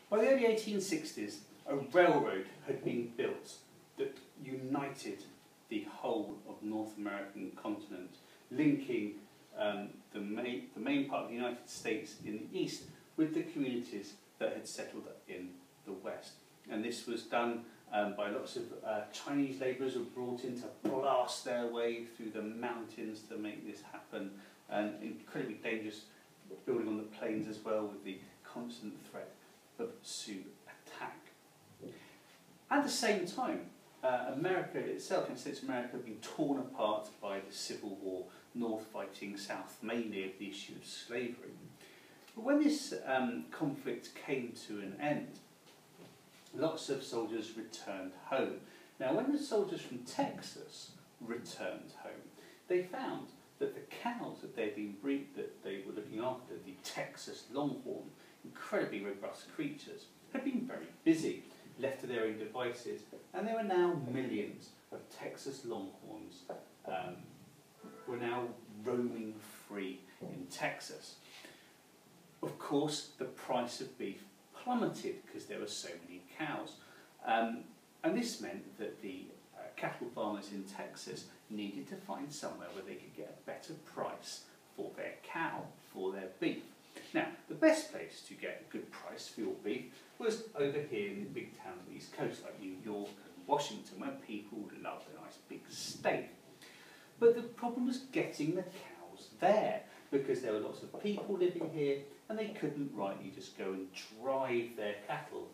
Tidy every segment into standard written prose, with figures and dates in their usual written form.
By the early 1860s, a railroad had been built that united the whole of North American continent, linking the main part of the United States in the east with the communities that had settled in the west. And this was done by lots of Chinese labourers who were brought in to blast their way through the mountains to make this happen, and incredibly dangerous building on the plains as well, with the constant threat of Sioux attack. At the same time, America itself, United States of America, had been torn apart by the Civil War, North fighting South, mainly of the issue of slavery. But when this conflict came to an end, lots of soldiers returned home. Now, when the soldiers from Texas returned home, they found that the cows that they'd been that they were looking after, the Texas Longhorn, incredibly robust creatures, had been very busy, left to their own devices, and there were now millions of Texas Longhorns were now roaming free in Texas. Of course, the price of beef plummeted because there were so many cows, and this meant that the cattle farmers in Texas needed to find somewhere where they could get a better price for their cow, for their beef. Now, the best place to get a good price for your beef was over here in the big towns of the East Coast, like New York and Washington, where people loved a nice big steak. But the problem was getting the cows there, because there were lots of people living here, and they couldn't rightly just go and drive their cattle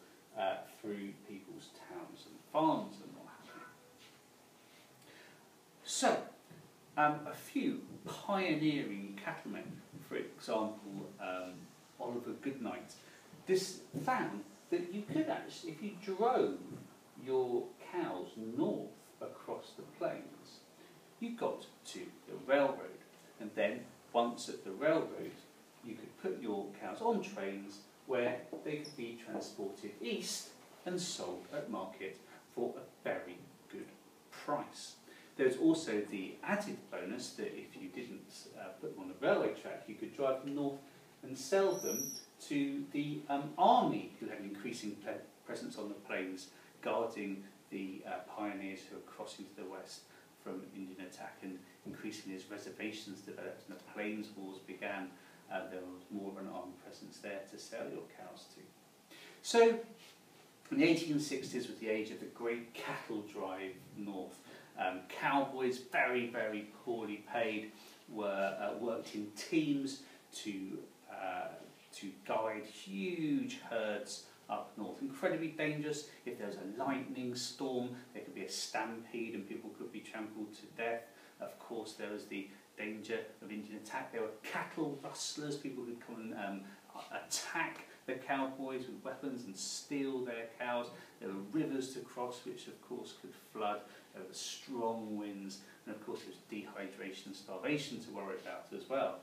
through people's towns and farms and what have you. So, a few pioneering cattlemen, for example, Oliver Goodnight, found that you could actually, if you drove your cows north across the plains, you got to the railroad, and then once at the railroad, you could put your cows on trains where they could be transported east and sold at market for a very good price. There's also the added bonus that if you didn't put them on the railway track, you could drive them north and sell them to the army, who had an increasing presence on the plains, guarding the pioneers who were crossing to the west from Indian attack, and increasingly as reservations developed and the plains wars began, there was more of an armed presence there to sell your cows to. So, in the 1860s was the age of the great cattle drive north. Cowboys, very, very poorly paid, were worked in teams to guide huge herds up north. Incredibly dangerous. If there was a lightning storm, there could be a stampede and people could be trampled to death. Of course, there was the danger of Indian attack. There were cattle rustlers, people who would come and attack the cowboys with weapons and steal their cows. There were rivers to cross, which of course could flood. There were strong winds, and of course there was dehydration and starvation to worry about as well.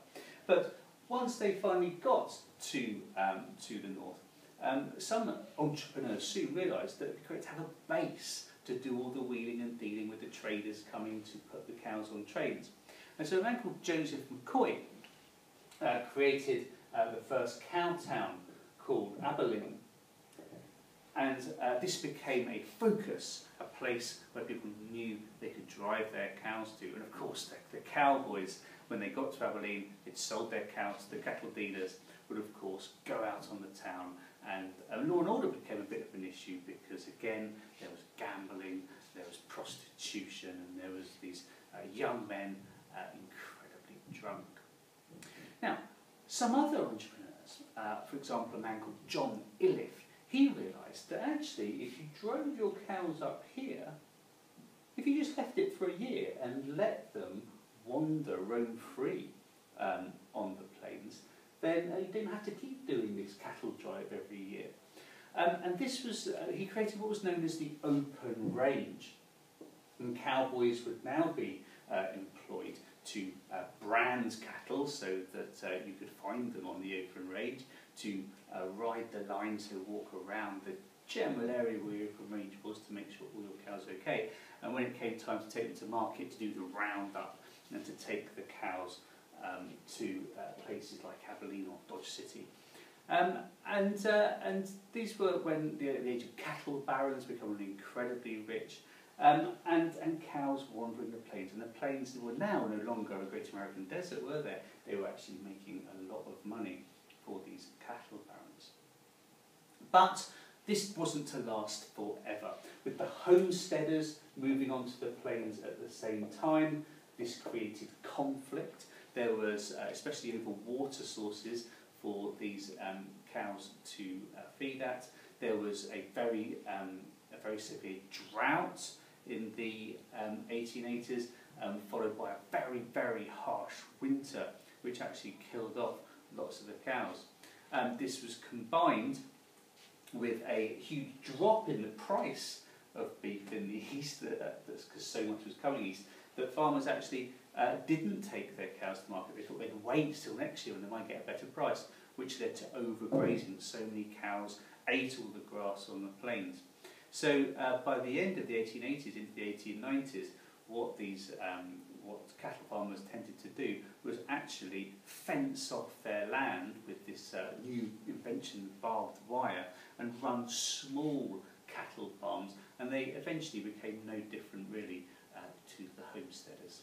But once they finally got to the north, some entrepreneurs soon realised that it would be great to have a base to do all the wheeling and dealing with the traders coming to put the cows on trains. And so a man called Joseph McCoy created the first cow town called Abilene. And this became a focus, a place where people knew they could drive their cows to. And of course, the cowboys, when they got to Abilene, they'd sold their cows to the cattle dealers, would of course go out on the town, and law and order became a bit of an issue because, again, there was gambling, there was prostitution, and there was these young men incredibly drunk. Now, some other entrepreneurs, for example, a man called John Iliffe, he realised that actually if you drove your cows up here, if you just left it for a year and let them wander, roam free on the plains, then you didn't have to keep doing this cattle drive every year. And this was, he created what was known as the open range. And cowboys would now be employed to brand cattle so that you could find them on the open range, to ride the line, to walk around the general area where your open range was to make sure all your cows were okay. And when it came time to take them to market, to do the roundup and to take the cows to places like Abilene or Dodge City. And these were when the age of cattle barons, becoming incredibly rich, and cows wandering the plains. And the plains were now no longer a great American desert, were they? They were actually making a lot of money for these cattle barons. But this wasn't to last forever. With the homesteaders moving onto the plains at the same time, this created conflict. There was, especially over water sources for these cows to feed at. There was a very severe drought in the 1880s, followed by a very, very harsh winter, which actually killed off lots of the cows. This was combined with a huge drop in the price of beef in the east, because so much was coming east, that farmers actually didn't take their cows to market. They thought they'd wait till next year when they might get a better price, which led to overgrazing. So many cows ate all the grass on the plains. So by the end of the 1880s into the 1890s, what cattle farmers tended to do was actually fence off their land with this new invention, barbed wire, and run small cattle farms, and they eventually became no different really to the homesteaders.